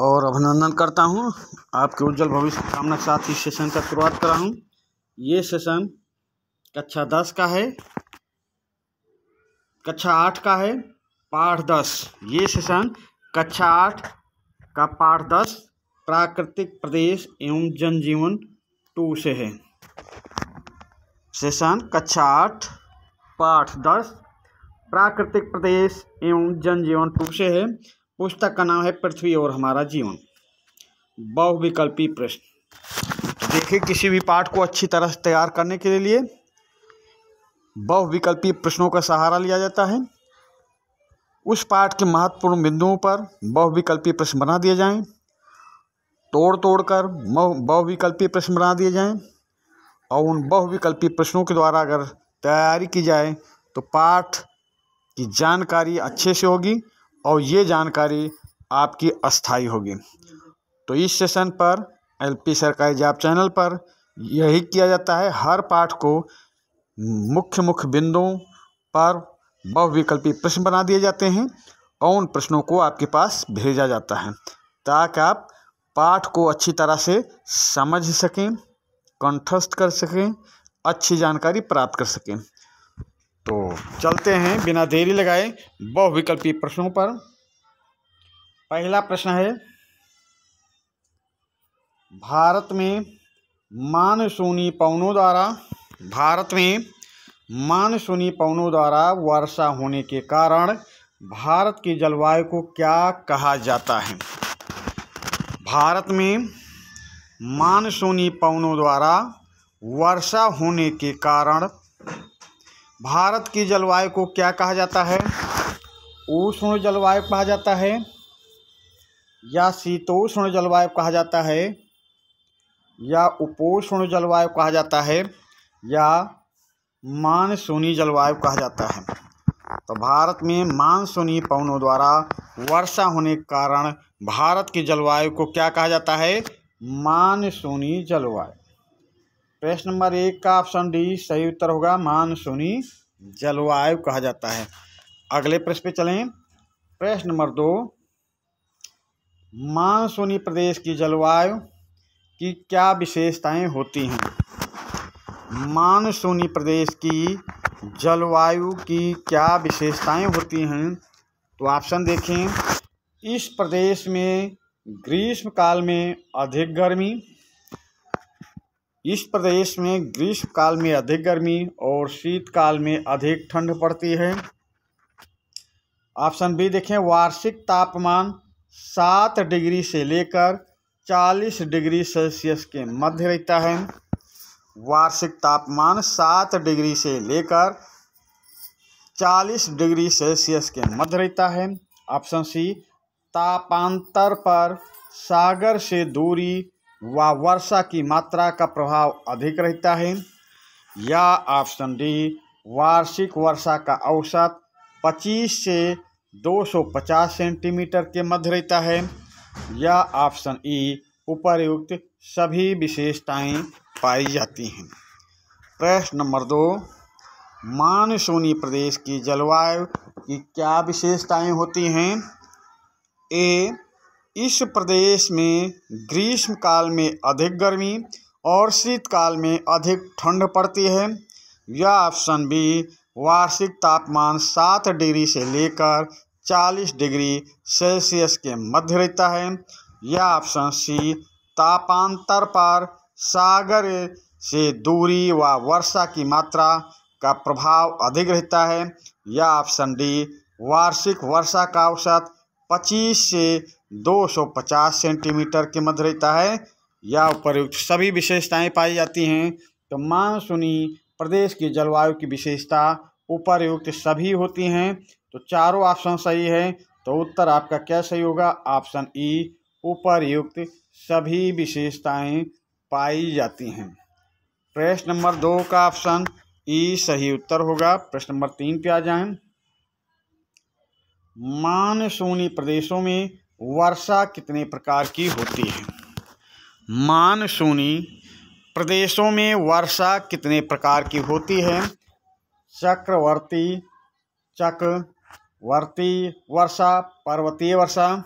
और अभिनंदन करता हूं। आपके उज्जवल भविष्य की कामना के साथ इस सेशन का शुरुआत कर रहा हूं। ये सेशन कक्षा 10 का है, कक्षा 8 का है, पाठ 10। ये सेशन कक्षा 8 का पाठ 10 प्राकृतिक प्रदेश एवं जनजीवन 2 से है। सेशन कक्षा 8 पाठ 10 प्राकृतिक प्रदेश एवं जनजीवन 2 से है। पुस्तक का नाम है पृथ्वी और हमारा जीवन। बहुविकल्पी प्रश्न। तो देखिए, किसी भी पाठ को अच्छी तरह से तैयार करने के लिए बहुविकल्पी प्रश्नों का सहारा लिया जाता है। उस पाठ के महत्वपूर्ण बिंदुओं पर बहुविकल्पी प्रश्न बना दिए जाएं, तोड़ कर बहुविकल्पी प्रश्न बना दिए जाएं और उन बहुविकल्पी प्रश्नों के द्वारा अगर तैयारी की जाए तो पाठ की जानकारी अच्छे से होगी और ये जानकारी आपकी अस्थायी होगी। तो इस सेशन पर एलपी सरकारी जॉब चैनल पर यही किया जाता है। हर पाठ को मुख्य बिंदुओं पर बहुविकल्पी प्रश्न बना दिए जाते हैं और उन प्रश्नों को आपके पास भेजा जाता है ताकि आप पाठ को अच्छी तरह से समझ सकें, कंठस्थ कर सकें, अच्छी जानकारी प्राप्त कर सकें। तो चलते हैं बिना देरी लगाए बहुविकल्पी प्रश्नों पर। पहला प्रश्न है, भारत में मानसूनी पवनों द्वारा वर्षा होने के कारण भारत की जलवायु को क्या कहा जाता है? भारत में मानसूनी पवनों द्वारा वर्षा होने के कारण भारत की जलवायु को क्या कहा जाता है? उष्ण जलवायु कहा जाता है या शीतोष्ण जलवायु कहा जाता है या उपोष्ण जलवायु कहा जाता है या मानसूनी जलवायु कहा जाता है? तो भारत में मानसूनी पवनों द्वारा वर्षा होने के कारण भारत की जलवायु को क्या कहा जाता है? मानसूनी जलवायु। प्रश्न नंबर 1 का ऑप्शन डी सही उत्तर होगा, मानसूनी जलवायु कहा जाता है। अगले प्रश्न पे चलें। प्रश्न नंबर 2, मानसूनी प्रदेश की जलवायु की क्या विशेषताएं होती हैं? मानसूनी प्रदेश की जलवायु की क्या विशेषताएं होती हैं? तो ऑप्शन देखें। इस प्रदेश में ग्रीष्मकाल में अधिक गर्मी और शीतकाल में अधिक ठंड पड़ती है। ऑप्शन बी देखें, वार्षिक तापमान 7 डिग्री से लेकर 40 डिग्री सेल्सियस के मध्य रहता है। वार्षिक तापमान 7 डिग्री से लेकर 40 डिग्री सेल्सियस के मध्य रहता है। ऑप्शन सी, तापांतर पर सागर से दूरी व वर्षा की मात्रा का प्रभाव अधिक रहता है। या ऑप्शन डी, वार्षिक वर्षा का औसत 25 से 250 सेंटीमीटर के मध्य रहता है। या ऑप्शन ई, उपर्युक्त सभी विशेषताएं पाई जाती हैं। प्रश्न नंबर 2, मानसूनी प्रदेश की जलवायु की क्या विशेषताएं होती हैं? ए, इस प्रदेश में ग्रीष्मकाल में अधिक गर्मी और शीतकाल में अधिक ठंड पड़ती है। या ऑप्शन बी, वार्षिक तापमान 7 डिग्री से लेकर 40 डिग्री सेल्सियस के मध्य रहता है। या ऑप्शन सी, तापांतर पर सागर से दूरी व वर्षा की मात्रा का प्रभाव अधिक रहता है। या ऑप्शन डी, वार्षिक वर्षा का औसत 25 से 250 सेंटीमीटर के मध्य रहता है। या उपर्युक्त सभी विशेषताएं पाई जाती हैं। तो मानसूनी प्रदेश की जलवायु की विशेषता उपर्युक्त सभी होती हैं। तो चारों ऑप्शन सही है। तो उत्तर आपका क्या सही होगा? ऑप्शन ई, उपर्युक्त सभी विशेषताएं पाई जाती हैं। प्रश्न नंबर 2 का ऑप्शन ई सही उत्तर होगा। प्रश्न नंबर 3 पे आ जाएं। मानसूनी प्रदेशों में वर्षा कितने प्रकार की होती है? मानसूनी प्रदेशों में वर्षा कितने प्रकार की होती है? चक्रवर्ती वर्षा, पर्वतीय वर्षा,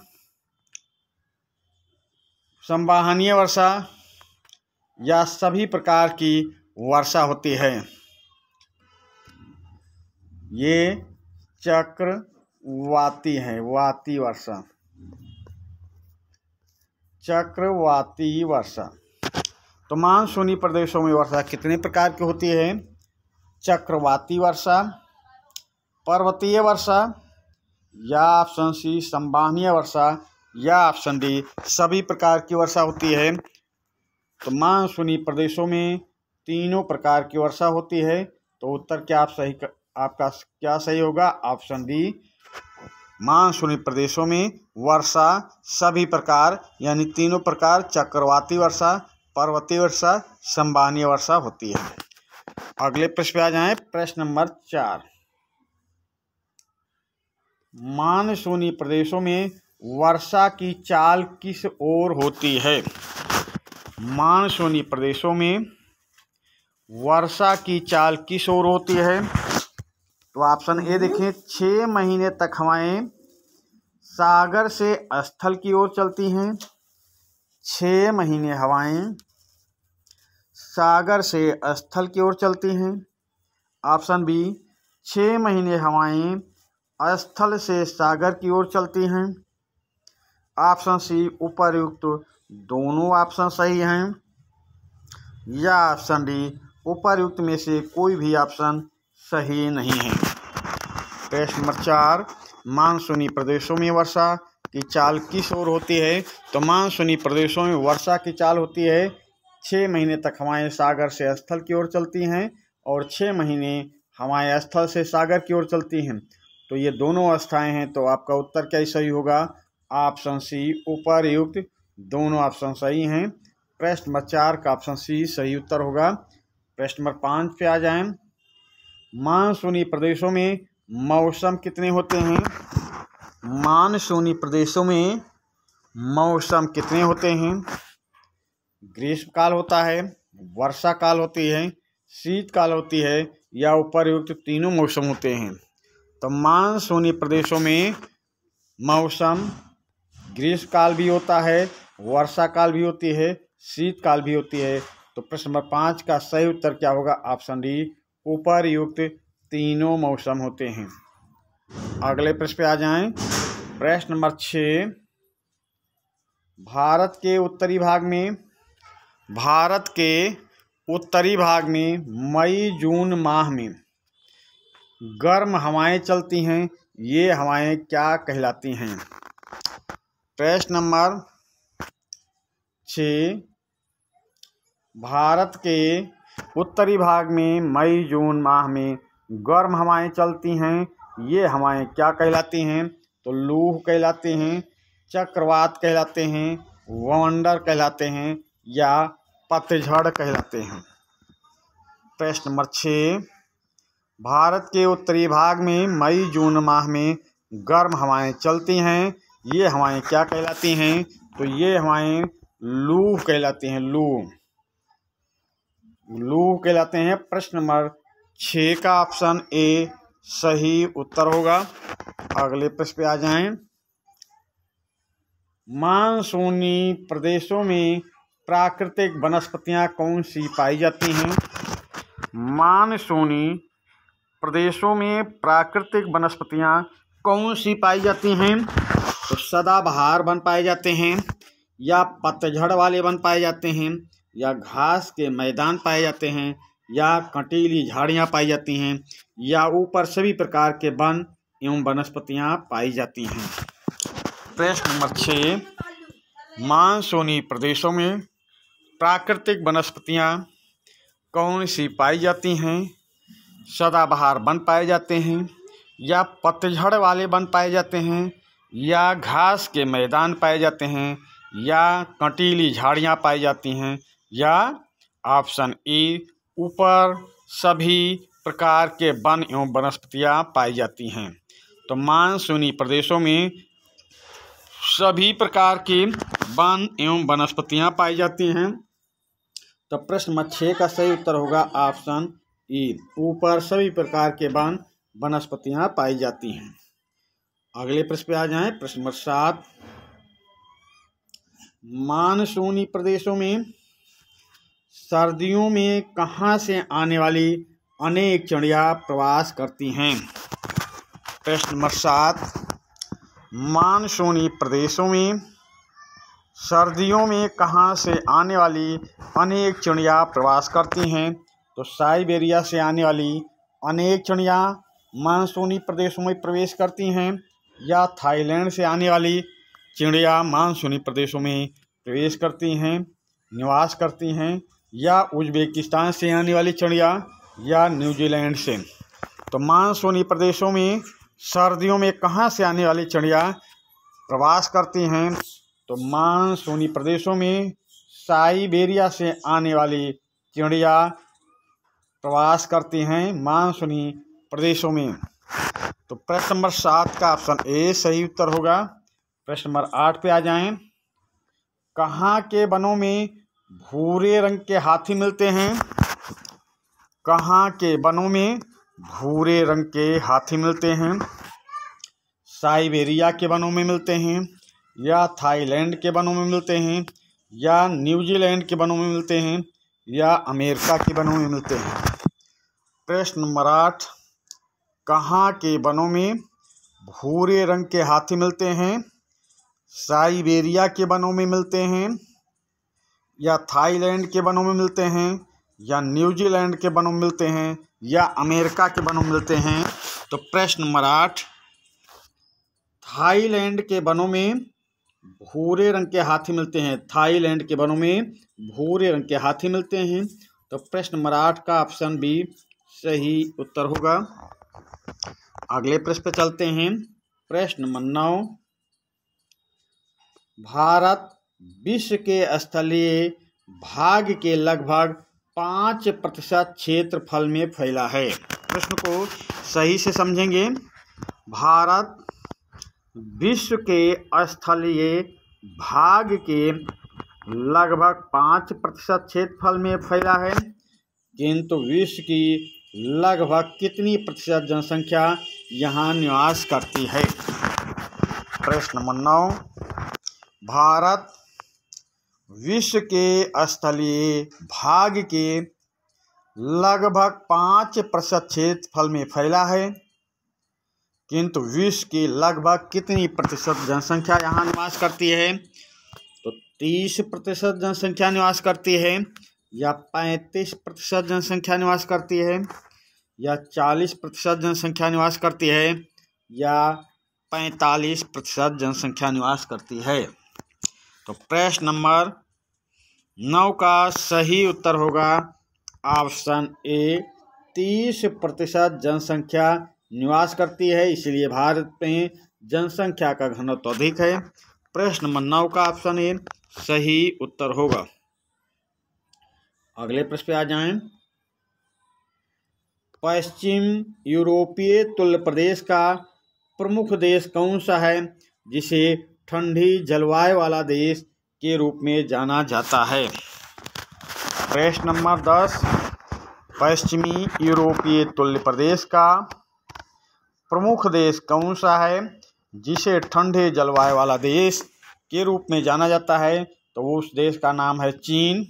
संवहनीय वर्षा या सभी प्रकार की वर्षा होती है। ये चक्रवाती है, वाती वर्षा, चक्रवाती वर्षा। तो मानसूनी प्रदेशों में वर्षा कितने प्रकार की होती है? चक्रवाती वर्षा, पर्वतीय वर्षा, या ऑप्शन सी संवहनीय वर्षा, या ऑप्शन डी सभी प्रकार की वर्षा होती है। तो मानसूनी प्रदेशों में तीनों प्रकार की वर्षा होती है। तो उत्तर क्या आपका क्या सही होगा? ऑप्शन डी, मानसूनी प्रदेशों में वर्षा सभी प्रकार यानी तीनों प्रकार, चक्रवाती वर्षा, पर्वतीय वर्षा, संवहनीय वर्षा होती है। अगले प्रश्न पे आ जाएं। प्रश्न नंबर 4, मानसूनी प्रदेशों में वर्षा की चाल किस ओर होती है? मानसूनी प्रदेशों में वर्षा की चाल किस ओर होती है? तो ऑप्शन ए देखें, 6 महीने तक हवाएं सागर से स्थल की ओर चलती हैं। 6 महीने हवाएं सागर से स्थल की ओर चलती हैं। ऑप्शन बी, 6 महीने हवाएं स्थल से सागर की ओर चलती हैं। ऑप्शन सी, उपर्युक्त दोनों ऑप्शन सही हैं। या ऑप्शन डी, उपर्युक्त में से कोई भी ऑप्शन सही नहीं है। प्रश्न नंबर 4, मानसूनी प्रदेशों में वर्षा की चाल किस ओर होती है? तो मानसूनी प्रदेशों में वर्षा की चाल होती है, 6 महीने तक हवाएं सागर से स्थल की ओर चलती हैं और 6 महीने हवाएं स्थल से सागर की ओर चलती हैं। तो ये दोनों अवस्थाएं हैं। तो आपका उत्तर क्या सही होगा? ऑप्शन सी, उपर्युक्त दोनों ऑप्शन सही हैं। प्रश्न नंबर 4 का ऑप्शन सी सही उत्तर होगा। प्रश्न नंबर 5 पे आ जाएं। मानसूनी प्रदेशों में मौसम कितने होते हैं? मानसूनी प्रदेशों में मौसम कितने होते हैं? ग्रीष्मकाल होता है, वर्षा काल होती है, शीतकाल होती है, या उपर्युक्त तीनों मौसम होते हैं। तो मानसूनी प्रदेशों में मौसम ग्रीष्मकाल भी होता है, वर्षा काल भी होती है, शीतकाल भी होती है। तो प्रश्न नंबर 5 का सही उत्तर क्या होगा? ऑप्शन डी, उपर्युक्त तीनों मौसम होते हैं। अगले प्रश्न पे आ जाएं। प्रश्न नंबर 6, भारत के उत्तरी भाग में मई जून माह में गर्म हवाएं चलती हैं। ये हवाएं क्या कहलाती हैं? प्रश्न नंबर 6, भारत के उत्तरी भाग में मई जून माह में गर्म हवाएं चलती हैं। ये हवाएं क्या कहलाती हैं? तो लूह कहलाते हैं, चक्रवात कहलाते हैं, वंडर कहलाते हैं, या पतझड़ कहलाते हैं। प्रश्न नंबर 6, भारत के उत्तरी भाग में मई जून माह में गर्म हवाएं चलती हैं। ये हवाएं क्या कहलाती हैं? तो ये हवाएं लूह कहलाती हैं, लूह कहलाते हैं। प्रश्न नंबर 6 का ऑप्शन ए सही उत्तर होगा। अगले प्रश्न पे आ जाएं। मानसूनी प्रदेशों में प्राकृतिक वनस्पतियां कौन सी पाई जाती हैं? मानसूनी प्रदेशों में प्राकृतिक वनस्पतियां कौन सी पाई जाती हैं? तो सदाबहार वन पाए जाते हैं, या पतझड़ वाले वन पाए जाते हैं, या घास के मैदान पाए जाते हैं, या कंटीली झाड़ियाँ पाई जाती हैं, या ऊपर सभी प्रकार के वन एवं वनस्पतियाँ पाई जाती हैं। प्रश्न नंबर 6, मानसूनी प्रदेशों में प्राकृतिक वनस्पतियाँ कौन सी पाई जाती हैं? सदाबहार वन पाए जाते हैं, या पतझड़ वाले वन पाए जाते हैं, या घास के मैदान पाए जाते हैं, या कंटीली झाड़ियाँ पाई जाती हैं, या ऑप्शन ई ऊपर सभी प्रकार के वन एवं वनस्पतियाँ पाई जाती हैं। तो मानसूनी प्रदेशों में सभी प्रकार के वन एवं वनस्पतियाँ पाई जाती हैं। तो प्रश्न नंबर 6 का सही उत्तर होगा ऑप्शन ई, ऊपर सभी प्रकार के वन वनस्पतियाँ पाई जाती हैं। अगले प्रश्न पे आ जाएं। प्रश्न नंबर 7, मानसूनी प्रदेशों में सर्दियों में कहाँ से आने वाली अनेक चिड़िया प्रवास करती हैं? प्रश्न नंबर 7, मानसूनी प्रदेशों में सर्दियों में कहाँ से आने वाली अनेक चिड़िया प्रवास करती हैं? तो साइबेरिया से आने वाली अनेक चिड़िया मानसूनी प्रदेशों में प्रवेश करती हैं, या थाईलैंड से आने वाली चिड़िया मानसूनी प्रदेशों में प्रवेश करती हैं, निवास करती हैं, या उज़्बेकिस्तान से आने वाली चिड़िया, या न्यूजीलैंड से। तो मानसूनी प्रदेशों में सर्दियों में कहाँ से आने वाली चिड़िया प्रवास करती हैं? तो मानसूनी प्रदेशों में साइबेरिया से आने वाली चिड़िया प्रवास करती हैं मानसूनी प्रदेशों में। तो प्रश्न नंबर 7 का ऑप्शन ए सही उत्तर होगा। प्रश्न नंबर 8 पे आ जाएं। कहाँ के वनों में भूरे रंग के हाथी मिलते हैं? कहाँ के वनों में भूरे रंग के हाथी मिलते हैं? साइबेरिया के वनों में मिलते हैं, या थाईलैंड के वनों में मिलते हैं, या न्यूजीलैंड के वनों में मिलते हैं, या अमेरिका के वनों में मिलते हैं। प्रश्न नंबर 8, कहाँ के वनों में भूरे रंग के हाथी मिलते हैं? साइबेरिया के वनों में मिलते हैं, या थाईलैंड के वनों में मिलते हैं, या न्यूजीलैंड के वनों में मिलते हैं, या अमेरिका के वनों में मिलते हैं। तो प्रश्न नंबर 8, थाईलैंड के वनों में भूरे रंग के हाथी मिलते हैं। थाईलैंड के वनों में भूरे रंग के हाथी मिलते हैं। तो प्रश्न नंबर 8 का ऑप्शन बी सही उत्तर होगा। अगले प्रश्न पे चलते हैं। प्रश्न नंबर 9, भारत विश्व के स्थलीय भाग के लगभग 5% क्षेत्रफल में फैला है। प्रश्न को सही से समझेंगे। भारत विश्व के स्थलीय भाग के लगभग 5% क्षेत्रफल में फैला है, किंतु विश्व की लगभग कितनी प्रतिशत जनसंख्या यहाँ निवास करती है? प्रश्न नंबर 9, भारत विश्व के स्थलीय भाग के लगभग 5% क्षेत्रफल में फैला है, किंतु विश्व की लगभग कितनी प्रतिशत जनसंख्या यहाँ निवास करती है? तो 30% जनसंख्या निवास करती है, या 35% जनसंख्या निवास करती है, या 40% जनसंख्या निवास करती है, या 45% जनसंख्या निवास करती है। तो प्रश्न नंबर 9 का सही उत्तर होगा ऑप्शन ए, 30% जनसंख्या निवास करती है, इसलिए भारत में जनसंख्या का घनत्व अधिक है। प्रश्न नंबर 9 का ऑप्शन ए सही उत्तर होगा। अगले प्रश्न पे आ जाएं। पश्चिम यूरोपीय तुल्य प्रदेश का प्रमुख देश कौन सा है, जिसे ठंडी जलवायु वाला देश के रूप में जाना जाता है? प्रश्न नंबर 10, पश्चिमी यूरोपीय तुल्य प्रदेश का प्रमुख देश कौन सा है, जिसे ठंडे जलवायु वाला देश के रूप में जाना जाता है? तो उस देश का नाम है चीन,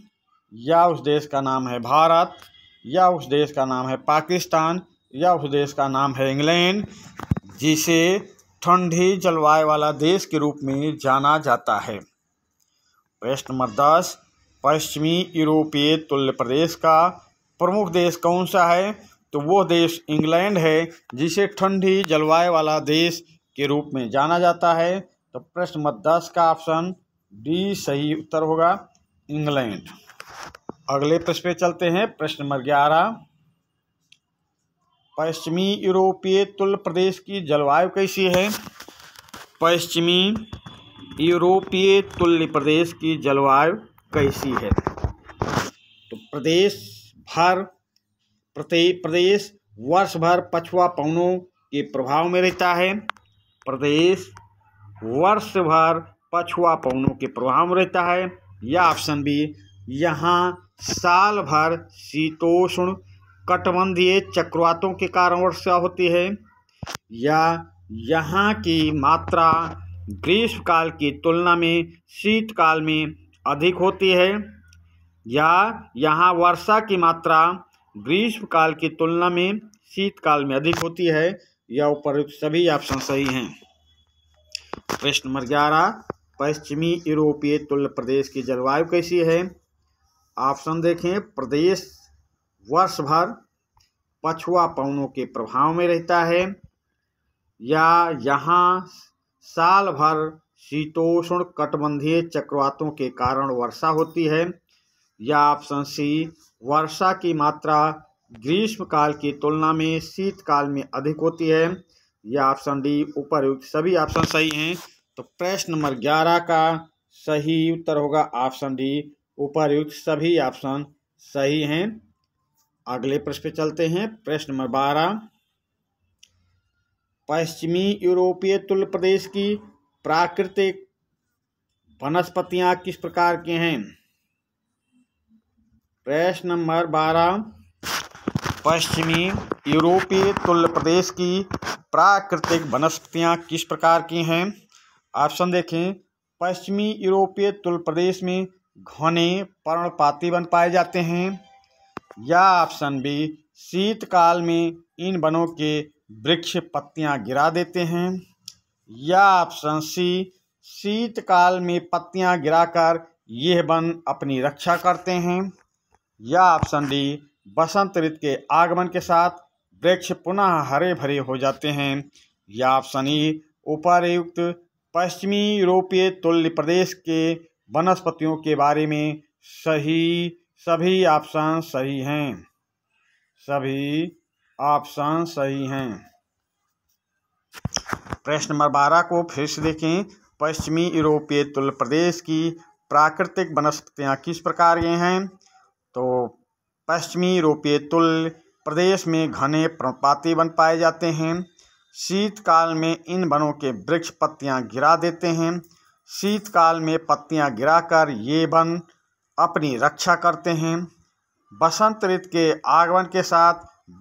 या उस देश का नाम है भारत, या उस देश का नाम है पाकिस्तान, या उस देश का नाम है इंग्लैंड, जिसे ठंडी जलवायु वाला देश के रूप में जाना जाता है। प्रश्न नंबर 10, पश्चिमी यूरोपीय तुल्य प्रदेश का प्रमुख देश कौन सा है? तो वो देश इंग्लैंड है, जिसे ठंडी जलवायु वाला देश के रूप में जाना जाता है। तो प्रश्न नंबर 10 का ऑप्शन डी सही उत्तर होगा, इंग्लैंड। अगले प्रश्न पे चलते हैं। प्रश्न नंबर 11, पश्चिमी यूरोपीय तुल्य प्रदेश की जलवायु कैसी है? पश्चिमी यूरोपीय तुल्य प्रदेश की जलवायु कैसी है? तो प्रदेश वर्ष भर पछुआ पवनों के प्रभाव में रहता है। प्रदेश वर्ष भर पछुआ पवनों के प्रभाव में रहता है, या ऑप्शन बी, यहाँ साल भर शीतोष्ण कटिबंधीय चक्रवातों के कारण वर्षा होती है, या यहाँ की मात्रा ग्रीष्मकाल की तुलना में शीतकाल में अधिक होती है, या यहाँ वर्षा की मात्रा ग्रीष्मकाल की तुलना में शीतकाल में अधिक होती है, या उपरोक्त सभी ऑप्शन सही हैं। प्रश्न नंबर 11, पश्चिमी यूरोपीय तुल्य प्रदेश की जलवायु कैसी है? ऑप्शन देखें। प्रदेश वर्ष भर पछुआ पवनों के प्रभाव में रहता है, या यहाँ साल भर शीतोष्ण कटिबंधीय चक्रवातों के कारण वर्षा होती है, या ऑप्शन सी, वर्षा की मात्रा ग्रीष्मकाल की तुलना में शीतकाल में अधिक होती है, या ऑप्शन डी, उपरयुक्त सभी ऑप्शन सही हैं। तो प्रश्न नंबर 11 का सही उत्तर होगा ऑप्शन डी, उपरयुक्त सभी ऑप्शन सही हैं। अगले प्रश्न पे चलते हैं। प्रश्न नंबर 12, पश्चिमी यूरोपीय तुल्य प्रदेश की प्राकृतिक वनस्पतियां किस प्रकार की हैं? प्रश्न नंबर 12, पश्चिमी यूरोपीय तुल्य प्रदेश की प्राकृतिक वनस्पतियां किस प्रकार की हैं? ऑप्शन देखें। पश्चिमी यूरोपीय तुल्य प्रदेश में घने पर्णपाती वन पाए जाते हैं, या ऑप्शन बी, शीतकाल में इन वनों के वृक्ष पत्तियां गिरा देते हैं, या ऑप्शन सी, शीतकाल में पत्तियां गिराकर यह वन अपनी रक्षा करते हैं, या ऑप्शन डी, बसंत ऋतु के आगमन के साथ वृक्ष पुनः हरे भरे हो जाते हैं, या ऑप्शन ई, उपरयुक्त पश्चिमी यूरोपीय तुल्य प्रदेश के वनस्पतियों के बारे में सभी ऑप्शन सही हैं। सभी ऑप्शन सही हैं। प्रश्न नंबर 12 को फिर से देखें। पश्चिमी यूरोपीय तुल्य प्रदेश की प्राकृतिक वनस्पतियां किस प्रकार की हैं? तो पश्चिमी यूरोपीय तुल्य प्रदेश में घने पर्णपाती वन पाए जाते हैं। शीतकाल में इन वनों के वृक्ष पत्तियां गिरा देते हैं। शीतकाल में पत्तियां गिराकर ये वन अपनी रक्षा करते हैं। बसंत ऋतु के आगमन के साथ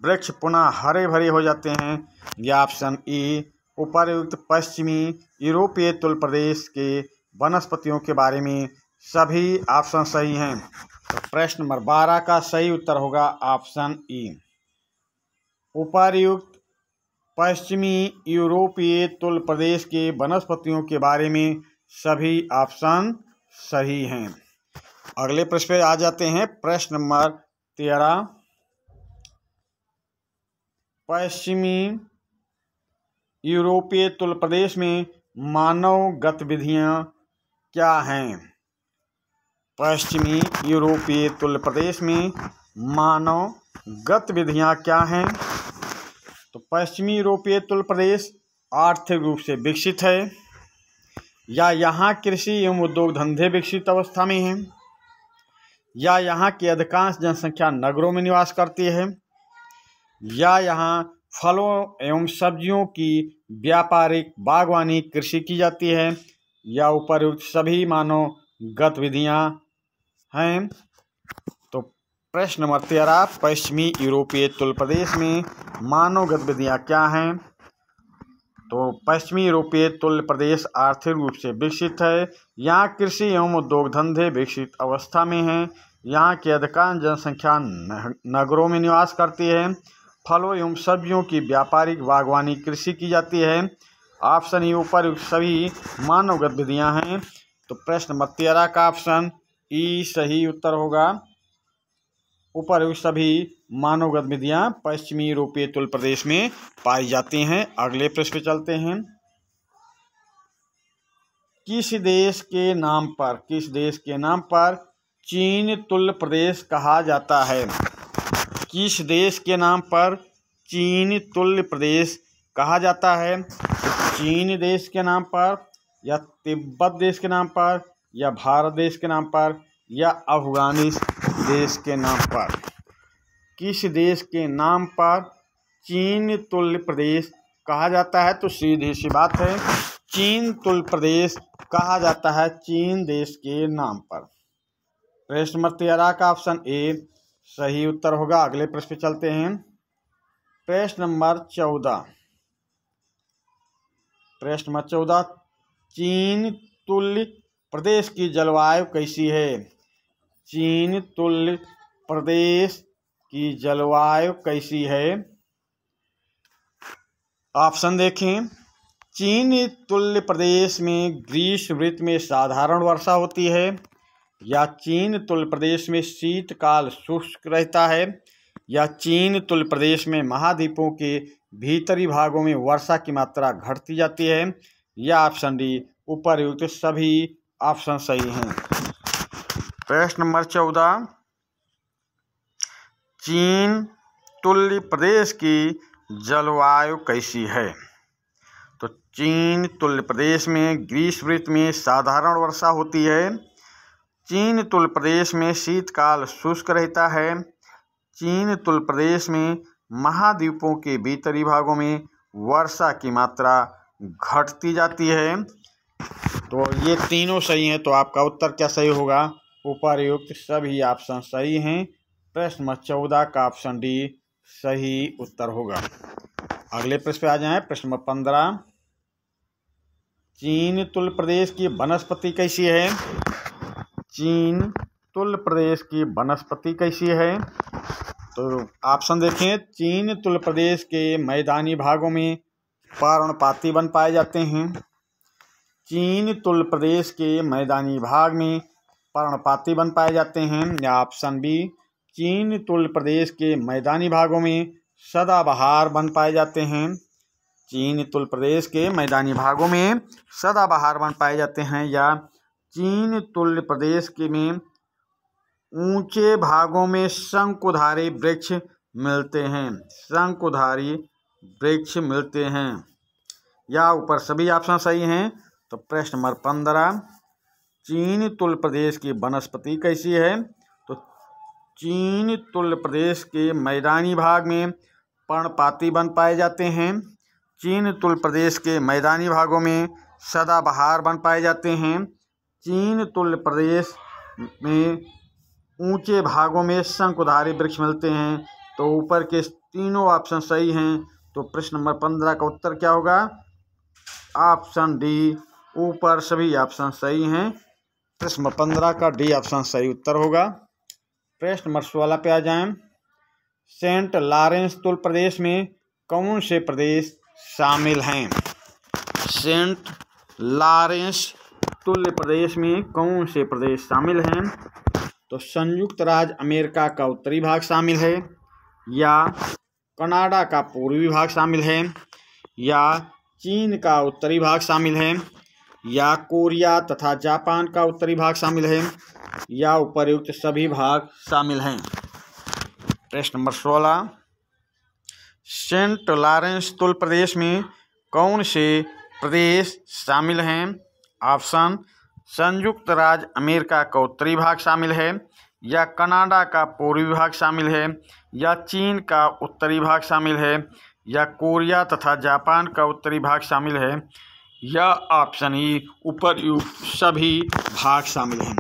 वृक्ष पुनः हरे भरे हो जाते हैं, या ऑप्शन ई, उपरयुक्त पश्चिमी यूरोपीय तुल्य प्रदेश के वनस्पतियों के बारे में सभी ऑप्शन सही हैं। तो प्रश्न नंबर 12 का सही उत्तर होगा ऑप्शन ई, उपरयुक्त पश्चिमी यूरोपीय तुल्य प्रदेश के वनस्पतियों के बारे में सभी ऑप्शन सही हैं। अगले प्रश्न पे आ जाते हैं। प्रश्न नंबर 13, पश्चिमी यूरोपीय तुल्य प्रदेश में मानव गतिविधियां क्या हैं? पश्चिमी यूरोपीय तुल्य प्रदेश में मानव गतिविधियां क्या हैं? तो पश्चिमी यूरोपीय तुल्य प्रदेश आर्थिक रूप से विकसित है, या यहाँ कृषि एवं उद्योग धंधे विकसित अवस्था में हैं, या यहाँ की अधिकांश जनसंख्या नगरों में निवास करती है, या यहाँ फलों एवं सब्जियों की व्यापारिक बागवानी कृषि की जाती है, या उपयुक्त सभी मानव गतिविधियाँ हैं। तो प्रश्न नंबर 13, पश्चिमी यूरोपीय तुल्य प्रदेश में मानव गतिविधियाँ क्या हैं? तो पश्चिमी यूरोपीय तुल्य प्रदेश आर्थिक रूप से विकसित है, यहाँ कृषि एवं उद्योग धंधे विकसित अवस्था में हैं, यहाँ की अधिकांश जनसंख्या नगरों में निवास करती है, फलों एवं सब्जियों की व्यापारिक बागवानी कृषि की जाती है। ऑप्शन ई, ऊपर सभी मानव गतिविधियाँ हैं। तो प्रश्न नंबर 13 का ऑप्शन ई सही उत्तर होगा। ऊपर सभी मानव गतिविधियां पश्चिमी यूरोपीय तुल्य प्रदेश में पाई जाती हैं। अगले प्रश्न पे चलते हैं। किस देश के नाम पर चीन तुल्य प्रदेश कहा जाता है? किस देश के नाम पर चीन तुल्य प्रदेश कहा जाता है? चीन देश के नाम पर, या तिब्बत देश के नाम पर, या भारत देश के नाम पर, या अफगानिस्तान देश के नाम पर? किस देश के नाम पर चीन तुल्य प्रदेश कहा जाता है? तो सीधी सी बात है, चीन तुल्य प्रदेश कहा जाता है चीन देश के नाम पर। प्रश्न नंबर 13 का ऑप्शन ए सही उत्तर होगा। अगले प्रश्न पे चलते हैं। प्रश्न नंबर 14, चीन तुल्य प्रदेश की जलवायु कैसी है? चीन तुल्य प्रदेश की जलवायु कैसी है? ऑप्शन देखें। चीन तुल्य प्रदेश में ग्रीष्म ऋतु में साधारण वर्षा होती है, या चीन तुल्य प्रदेश में शीतकाल शुष्क रहता है, या चीन तुल्य प्रदेश में महाद्वीपों के भीतरी भागों में वर्षा की मात्रा घटती जाती है, या ऑप्शन डी उपर्युक्त सभी ऑप्शन सही हैं। प्रश्न नंबर 14, चीन तुल्य प्रदेश की जलवायु कैसी है? तो चीन तुल्य प्रदेश में ग्रीष्म ऋतु में साधारण वर्षा होती है, चीन तुल्य प्रदेश में शीतकाल शुष्क रहता है, चीन तुल्य प्रदेश में महाद्वीपों के भीतरी भागों में वर्षा की मात्रा घटती जाती है। तो ये तीनों सही हैं, तो आपका उत्तर क्या सही होगा? उपर्युक्त सभी ऑप्शन सही हैं। प्रश्न नंबर 14 का ऑप्शन डी सही उत्तर होगा। अगले प्रश्न पे आ जाएं। प्रश्न नंबर 15, चीन तुल्य प्रदेश की वनस्पति कैसी है? चीन तुल्य प्रदेश की वनस्पति कैसी है? तो ऑप्शन देखें। चीन तुल्य प्रदेश के मैदानी भागों में पर्णपाती वन पाए जाते हैं। चीन तुल्य प्रदेश के मैदानी भाग में पर्णपाती वन पाए जाते हैं, या ऑप्शन बी चीन तुल्य प्रदेश के मैदानी भागों में सदाबहार वन पाए जाते हैं। चीन तुल्य प्रदेश के मैदानी भागों में सदाबहार वन पाए जाते हैं, या चीन तुल्य प्रदेश के में ऊंचे भागों में शंकुधारी वृक्ष मिलते हैं। शंकुधारी वृक्ष मिलते हैं, या ऊपर सभी ऑप्शन सही हैं। तो प्रश्न नंबर 15, चीन तुल्य प्रदेश की वनस्पति कैसी है? तो चीन तुल्य प्रदेश के मैदानी भाग में पर्णपाती वन पाए जाते हैं। चीन तुल्य प्रदेश के मैदानी भागों में सदाबहार वन पाए जाते हैं। चीन तुल्य प्रदेश में ऊंचे भागों में शंकुधारी वृक्ष मिलते हैं। तो ऊपर के तीनों ऑप्शन सही हैं। तो प्रश्न नंबर 15 का उत्तर क्या होगा? ऑप्शन डी ऊपर सभी ऑप्शन सही हैं। प्रश्न नंबर 15 का डी ऑप्शन सही उत्तर होगा। प्रश्न नंबर 16 पे आ जाएं। सेंट लॉरेंस तुल्य प्रदेश में कौन से प्रदेश शामिल हैं? सेंट लॉरेंस तुल्य प्रदेश में कौन से प्रदेश शामिल हैं? तो संयुक्त राज्य अमेरिका का उत्तरी भाग शामिल है, या कनाडा का पूर्वी भाग शामिल है, या चीन का उत्तरी भाग शामिल है, या कोरिया तथा जापान का उत्तरी भाग शामिल है, या उपर्युक्त सभी भाग शामिल हैं। प्रश्न नंबर 16, सेंट लॉरेंस तुल्य प्रदेश में कौन से प्रदेश शामिल हैं? ऑप्शन संयुक्त राज्य अमेरिका का उत्तरी भाग शामिल है, या कनाडा का पूर्वी भाग शामिल है, या चीन का उत्तरी भाग शामिल है, या कोरिया तथा जापान का उत्तरी भाग शामिल है, या ऑप्शन ई उपर्युक्त सभी भाग शामिल हैं।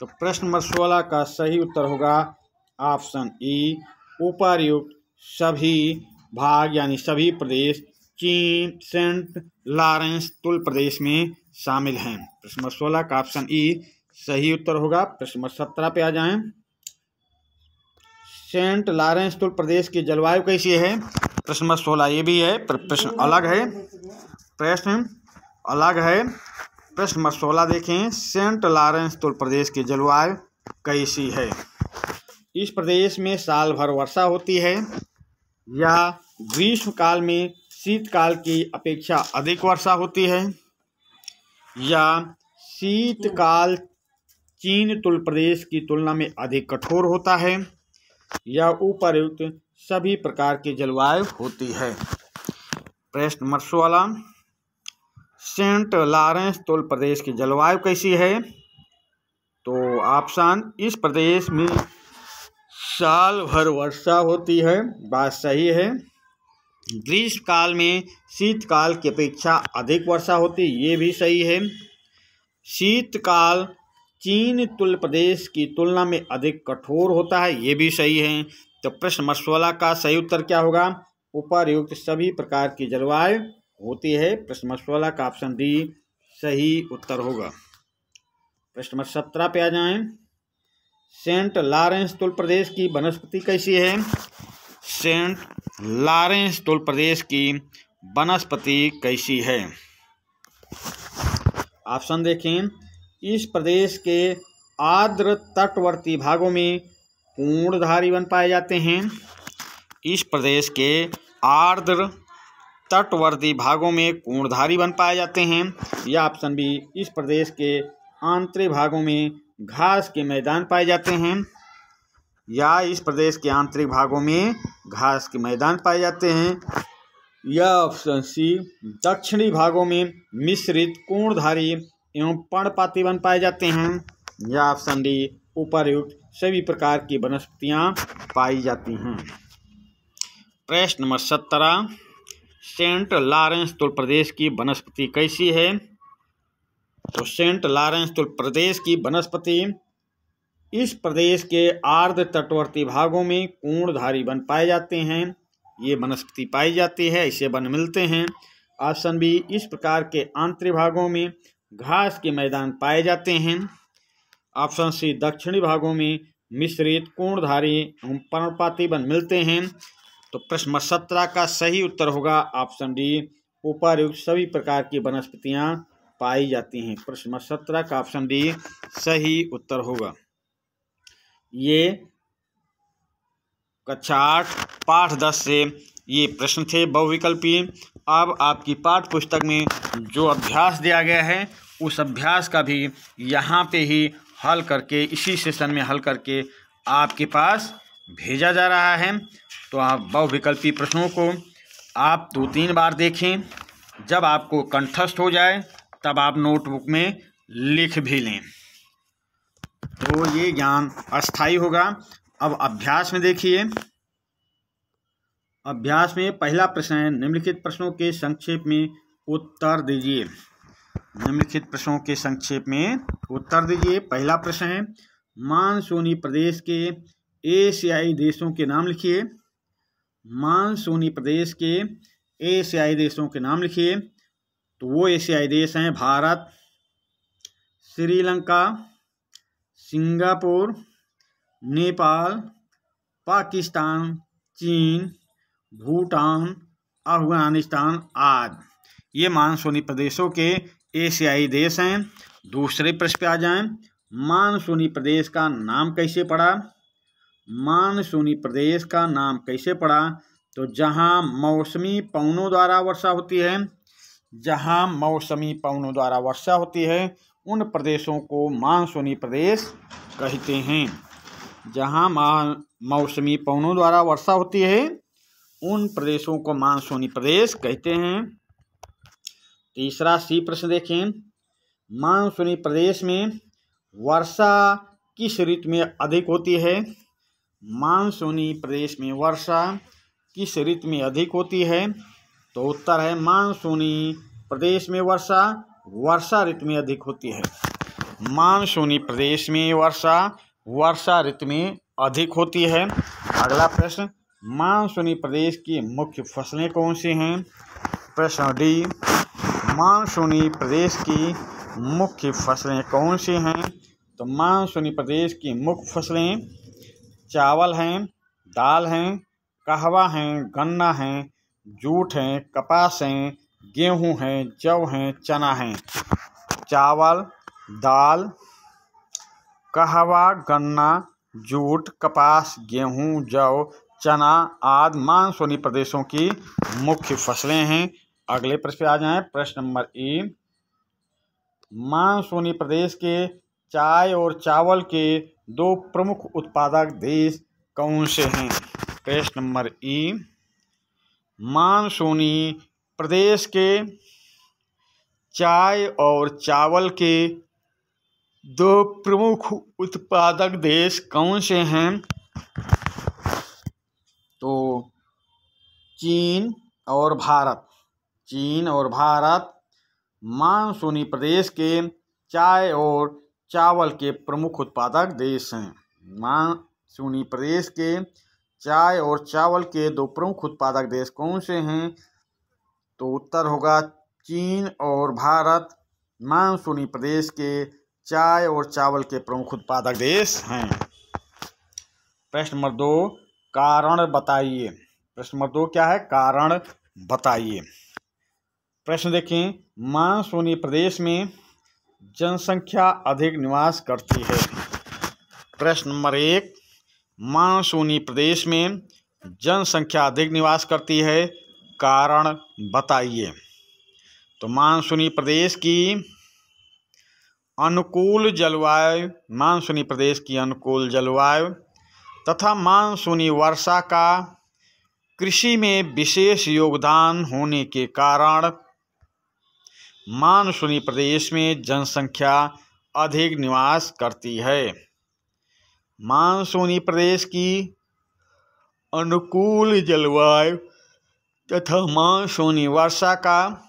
तो प्रश्न नंबर 16 का सही उत्तर होगा ऑप्शन ई उपर्युक्त सभी भाग यानी सभी प्रदेश चीन सेंट लॉरेंस तुल्य प्रदेश में शामिल हैं। प्रश्न नंबर 16 का ऑप्शन ई सही उत्तर होगा। प्रश्न नंबर 17 पे आ जाएं। सेंट लॉरेंस तुल्य प्रदेश की जलवायु कैसी है? प्रश्न नंबर 16 ये भी है, प्रश्न अलग है। प्रश्न अलग है। प्रश्न नंबर 16 देखें। सेंट लॉरेंस तुल्य प्रदेश की जलवायु कैसी है? इस प्रदेश में साल भर वर्षा होती है, या ग्रीष्म काल में शीतकाल की अपेक्षा अधिक वर्षा होती है, या शीतकाल चीन तुल्य प्रदेश की तुलना में अधिक कठोर होता है, या उपर्युक्त सभी प्रकार की जलवायु होती है। प्रश्न नंबर 16 सेंट लॉरेंस तुल्य प्रदेश की जलवायु कैसी है? तो ऑप्शन इस प्रदेश में साल भर वर्षा होती है, बात सही है। ग्रीष्म काल में शीतकाल की अपेक्षा अधिक वर्षा होती, ये भी सही है। शीतकाल चीन तुल्य प्रदेश की तुलना में अधिक कठोर होता है, ये भी सही है। तो प्रश्न नंबर 16 का सही उत्तर क्या होगा? उपर्युक्त सभी प्रकार की जलवायु होती है। प्रश्न नंबर 16 का ऑप्शन डी सही उत्तर होगा। प्रश्न नंबर 17 पे आ जाएं। सेंट लॉरेंस तुल प्रदेश की वनस्पति कैसी है? सेंट लॉरेंस तुल प्रदेश की वनस्पति कैसी है? ऑप्शन देखें। इस प्रदेश के आर्द्र तटवर्ती भागों में पूर्णधारी वन पाए जाते हैं। इस प्रदेश के आर्द्र तटवर्ती भागों में पूर्णधारी वन पाए जाते हैं। या ऑप्शन बी, इस प्रदेश के आंतरिक भागों में घास के मैदान पाए जाते हैं। या इस प्रदेश के आंतरिक भागों में घास के मैदान पाए जाते हैं। या ऑप्शन सी, दक्षिणी भागों में मिश्रित कोणधारी एवं पर्णपाती वन पाए जाते हैं। या ऑप्शन डी, उपर्युक्त सभी प्रकार की वनस्पतियां पाई जाती हैं। प्रश्न नंबर 17, सेंट लॉरेंस तुल प्रदेश की वनस्पति कैसी है? तो सेंट लॉरेंस तुल प्रदेश की वनस्पति इस प्रदेश के आर्द्र तटवर्ती भागों में कोणधारी वन पाए जाते हैं। ये वनस्पति पाई जाती है, इसे वन मिलते हैं। ऑप्शन बी, इस प्रकार के आंतरिक भागों में घास के मैदान पाए जाते हैं। ऑप्शन सी, दक्षिणी भागों में मिश्रित कोणधारी एवं पर्णपाती वन मिलते हैं। तो प्रश्न नंबर 17 का सही उत्तर होगा ऑप्शन डी, उपर्युक्त सभी प्रकार की वनस्पतियां पाई जाती हैं। प्रश्न नंबर 17 का ऑप्शन डी सही उत्तर होगा। ये कक्षा 8 पाठ 10 से ये प्रश्न थे बहुविकल्पी। अब आपकी पाठ्य पुस्तक में जो अभ्यास दिया गया है उस अभ्यास का भी यहाँ पे ही हल करके, इसी सेशन में हल करके आपके पास भेजा जा रहा है। तो आप बहुविकल्पी प्रश्नों को आप 2-3 बार देखें। जब आपको कंठस्थ हो जाए तब आप नोटबुक में लिख भी लें, तो ये ज्ञान अस्थायी होगा। अब अभ्यास में देखिए। अभ्यास में पहला प्रश्न है, निम्नलिखित प्रश्नों के संक्षेप में उत्तर दीजिए। निम्नलिखित प्रश्नों के संक्षेप में उत्तर दीजिए। पहला प्रश्न है, मानसूनी प्रदेश के एशियाई देशों के नाम लिखिए। मानसूनी प्रदेश के एशियाई देशों के नाम लिखिए। तो वो एशियाई देश हैं भारत, श्रीलंका, सिंगापुर, नेपाल, पाकिस्तान, चीन, भूटान, अफगानिस्तान आदि। ये मानसूनी प्रदेशों के एशियाई देश हैं। दूसरे प्रश्न पे आ जाएं। मानसूनी प्रदेश का नाम कैसे पड़ा? मानसूनी प्रदेश का नाम कैसे पड़ा? तो जहां मौसमी पवनों द्वारा वर्षा होती है, जहां मौसमी पवनों द्वारा वर्षा होती है उन प्रदेशों को मानसूनी प्रदेश कहते हैं। जहां मौसमी पवनों द्वारा वर्षा होती है उन प्रदेशों को मानसूनी प्रदेश कहते हैं। तीसरा सी प्रश्न देखें। मानसूनी प्रदेश में वर्षा किस ऋतु में अधिक होती है? मानसूनी प्रदेश में वर्षा किस ऋतु में अधिक होती है? तो उत्तर है मानसूनी प्रदेश में वर्षा ऋतु में अधिक होती है। मानसूनी प्रदेश में वर्षा ऋतु में अधिक होती है। अगला प्रश्न, मानसूनी प्रदेश की मुख्य फसलें कौन सी हैं? प्रश्न डी, मानसूनी प्रदेश की मुख्य फसलें कौन सी हैं? तो मानसूनी प्रदेश की मुख्य फसलें चावल हैं, दाल हैं, कहवा हैं, गन्ना हैं, जूट हैं, कपास हैं, गेहूं हैं, जौ हैं, चना हैं। चावल, दाल, कहवा, गन्ना, जूट, कपास, गेहूं, जौ, चना आदि मानसूनी प्रदेशों की मुख्य फसलें हैं। अगले प्रश्न पे आ जाएं। प्रश्न नंबर ए, मानसूनी प्रदेश के चाय और चावल के 2 प्रमुख उत्पादक देश कौन से हैं? प्रश्न नंबर ई, मानसूनी प्रदेश के चाय और चावल के 2 प्रमुख उत्पादक देश कौन से हैं? तो चीन और भारत। चीन और भारत मानसूनी प्रदेश के चाय और चावल के प्रमुख उत्पादक देश हैं। मानसूनी प्रदेश के चाय और चावल के 2 प्रमुख उत्पादक देश कौन से हैं? तो उत्तर होगा चीन और भारत मानसूनी प्रदेश के चाय और चावल के प्रमुख उत्पादक देश हैं। प्रश्न नंबर 2, कारण बताइए। प्रश्न नंबर 2 क्या है? कारण बताइए। प्रश्न देखें, मानसूनी प्रदेश में जनसंख्या अधिक निवास करती है। प्रश्न नंबर 1, मानसूनी प्रदेश में जनसंख्या अधिक निवास करती है, कारण बताइए। तो मानसूनी प्रदेश की अनुकूल जलवायु, मानसूनी प्रदेश की अनुकूल जलवायु तथा मानसूनी वर्षा का कृषि में विशेष योगदान होने के कारण मानसूनी प्रदेश में जनसंख्या अधिक निवास करती है। मानसूनी प्रदेश की अनुकूल जलवायु तथा मानसूनी वर्षा का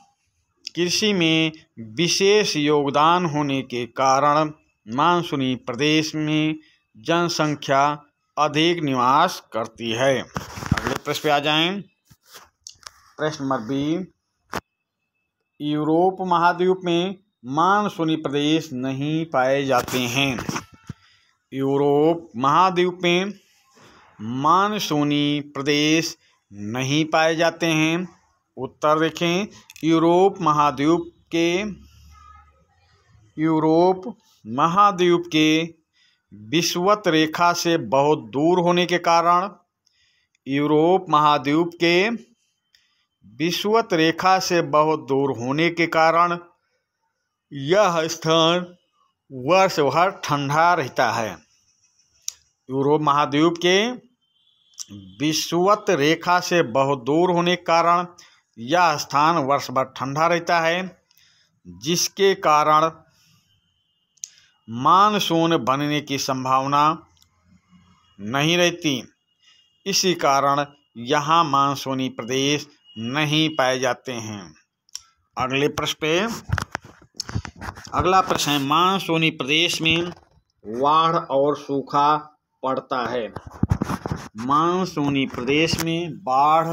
कृषि में विशेष योगदान होने के कारण मानसूनी प्रदेश में जनसंख्या अधिक निवास करती है। अगले प्रश्न पे आ जाएं। प्रश्न नंबर बी, यूरोप महाद्वीप में मानसूनी प्रदेश नहीं पाए जाते हैं। यूरोप महाद्वीप में मानसूनी प्रदेश नहीं पाए जाते हैं। उत्तर देखें, यूरोप महाद्वीप के विषुवत रेखा से बहुत दूर होने के कारण, यूरोप महाद्वीप के विषुवत रेखा से बहुत दूर होने के कारण यह स्थान वर्ष भर ठंडा रहता है। यूरोप महाद्वीप के विषुवत रेखा से बहुत दूर होने के कारण यह स्थान वर्ष भर ठंडा रहता है, जिसके कारण मानसून बनने की संभावना नहीं रहती। इसी कारण यहाँ मानसूनी प्रदेश नहीं पाए जाते हैं। अगले प्रश्न पे, अगला प्रश्न है, मानसूनी प्रदेश में बाढ़ और सूखा पड़ता है। मानसूनी प्रदेश में बाढ़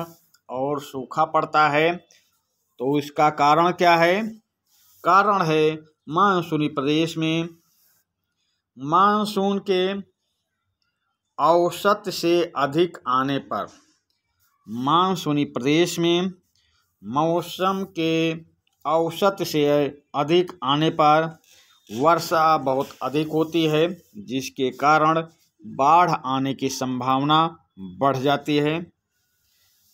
और सूखा पड़ता है, तो इसका कारण क्या है? कारण है मानसूनी प्रदेश में मानसून के औसत से अधिक आने पर, मानसूनी प्रदेश में मौसम के औसत से अधिक आने पर वर्षा बहुत अधिक होती है, जिसके कारण बाढ़ आने की संभावना बढ़ जाती है।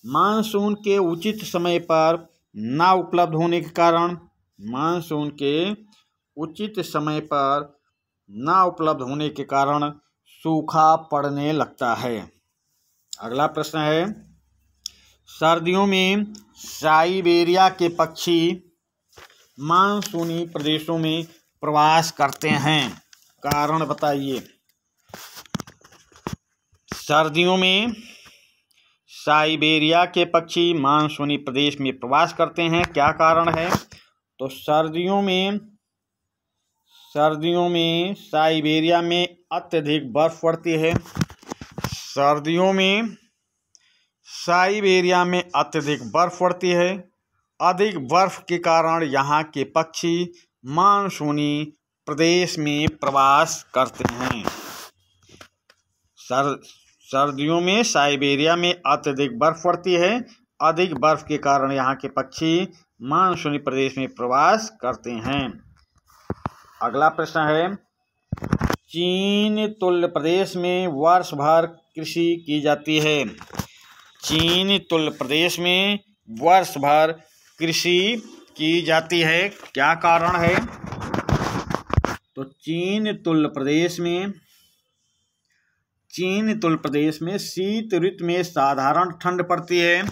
मानसून के उचित समय पर ना उपलब्ध होने के कारण, मानसून के उचित समय पर ना उपलब्ध होने के कारण सूखा पड़ने लगता है। अगला प्रश्न है, सर्दियों में साइबेरिया के पक्षी मानसूनी प्रदेशों में प्रवास करते हैं, कारण बताइए। सर्दियों में साइबेरिया के पक्षी मानसूनी प्रदेश में प्रवास करते हैं, क्या कारण है? तो सर्दियों में साइबेरिया में अत्यधिक बर्फ पड़ती है। सर्दियों में साइबेरिया में अत्यधिक बर्फ पड़ती है। अधिक बर्फ के कारण यहाँ के पक्षी मानसूनी प्रदेश में प्रवास करते हैं। सर्दियों में साइबेरिया में अत्यधिक बर्फ पड़ती है। अधिक बर्फ के कारण यहाँ के पक्षी मानसूनी प्रदेश में प्रवास करते हैं। अगला प्रश्न है, चीन तुल्य प्रदेश में वर्ष भर कृषि की जाती है। चीन तुल्य प्रदेश में वर्ष भर कृषि की जाती है, क्या कारण है? तो चीन तुल्य प्रदेश में शीत ऋतु में साधारण ठंड पड़ती है।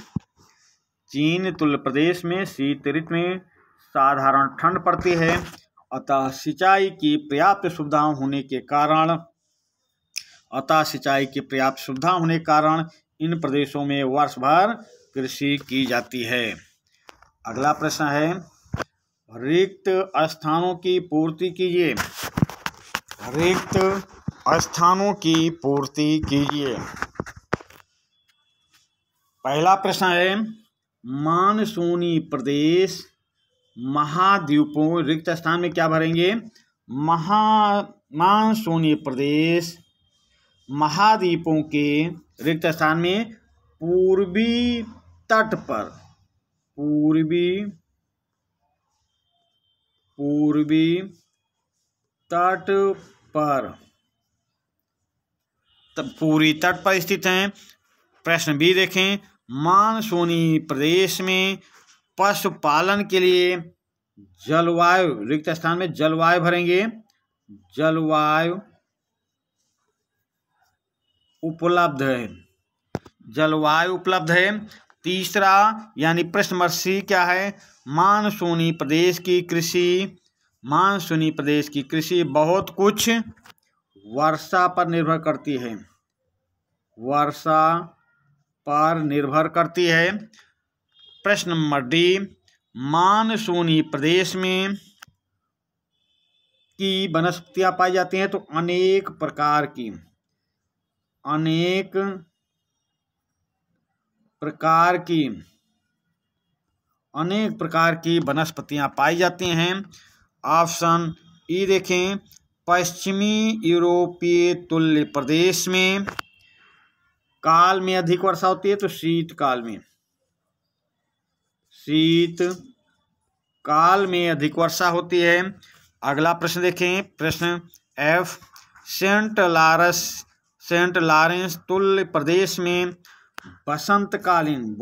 चीन तुल्य प्रदेश में शीत ऋतु में साधारण ठंड पड़ती है, अतः सिंचाई की पर्याप्त सुविधा होने के कारण इन प्रदेशों में वर्ष भर कृषि की जाती है। अगला प्रश्न है, रिक्त स्थानों की पूर्ति कीजिए। रिक्त स्थानों की पूर्ति कीजिए। पहला प्रश्न है, मानसूनी प्रदेश महाद्वीपों, रिक्त स्थान में क्या भरेंगे? मानसूनी प्रदेश, महाद्वीपों के रिक्त स्थान में पूर्वी तट पर, पूर्वी तट पर, पूरी तट पर स्थित हैं। प्रश्न बी देखें, मानसूनी प्रदेश में पशुपालन के लिए जलवायु, रिक्त स्थान में जलवायु भरेंगे, जलवायु उपलब्ध है, जलवायु उपलब्ध है। तीसरा यानी प्रश्न नंबर सी क्या है? मानसूनी प्रदेश की कृषि, मानसूनी प्रदेश की कृषि बहुत कुछ वर्षा पर निर्भर करती है, वर्षा पर निर्भर करती है। प्रश्न नंबर डी, मानसूनी प्रदेश में की वनस्पतियां पाई जाती हैं, तो अनेक प्रकार की, अनेक प्रकार की वनस्पतियां पाई जाती हैं। ऑप्शन ई देखें, पश्चिमी यूरोपीय तुल्य प्रदेश में काल में अधिक वर्षा होती है, तो शीतकाल में, शीतकाल में अधिक वर्षा होती है। अगला प्रश्न देखें, प्रश्न एफ, सेंट लॉरेंस तुल्य प्रदेश में बसंतकालीन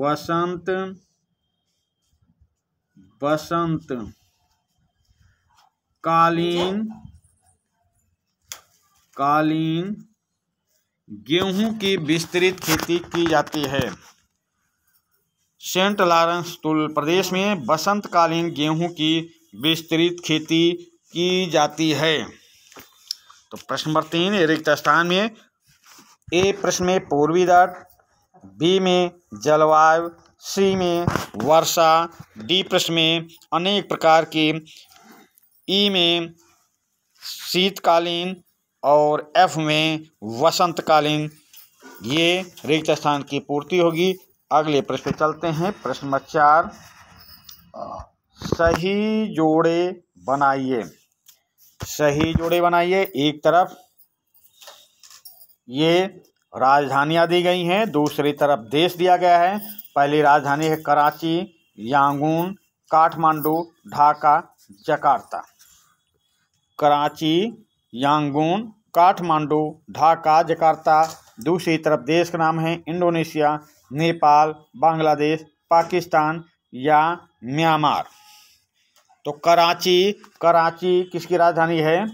गेहूं की विस्तृत खेती की जाती है। सेंट लॉरेंस तुल्य प्रदेश में बसंतकालीन गेहूं की विस्तृत खेती की जाती है। तो प्रश्न नंबर 3, रिक्त स्थान में ए प्रश्न में पूर्वी तट, बी में जलवायु, सी में वर्षा, डी प्रश्न में अनेक प्रकार की, ई में शीतकालीन और एफ में वसंतकालीन, ये रिक्त स्थान की पूर्ति होगी। अगले प्रश्न पे चलते हैं। प्रश्न नंबर 4, सही जोड़े बनाइए, सही जोड़े बनाइए। एक तरफ ये राजधानियां दी गई हैं, दूसरी तरफ देश दिया गया है। पहली राजधानी है Karachi, Yangon, Kathmandu, Dhaka, Jakarta. Karachi, Yangon, Kathmandu, Dhaka, Jakarta. दूसरी तरफ देश का नाम है इंडोनेशिया, नेपाल, बांग्लादेश, पाकिस्तान या म्यांमार। तो कराची किसकी राजधानी है?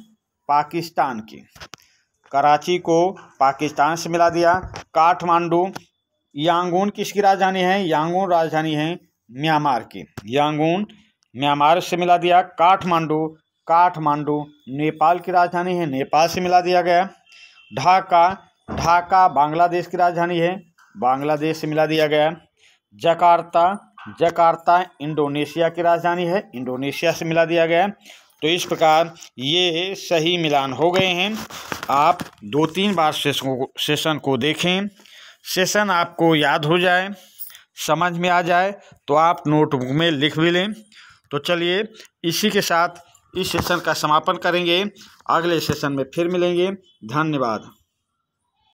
पाकिस्तान की। कराची को पाकिस्तान से मिला दिया। काठमांडू, यांगून किसकी राजधानी है? यांगून राजधानी है म्यांमार की, यांगून म्यांमार से मिला दिया। काठमांडू नेपाल की राजधानी है, नेपाल से मिला दिया गया। ढाका बांग्लादेश की राजधानी है, बांग्लादेश से मिला दिया गया। जकार्ता इंडोनेशिया की राजधानी है, इंडोनेशिया से मिला दिया गया। तो इस प्रकार ये सही मिलान हो गए हैं। आप 2-3 बार सेशन को देखें, सेशन आपको याद हो जाए, समझ में आ जाए तो आप नोटबुक में लिख भी लें। तो चलिए इसी के साथ इस सेशन का समापन करेंगे। अगले सेशन में फिर मिलेंगे। धन्यवाद।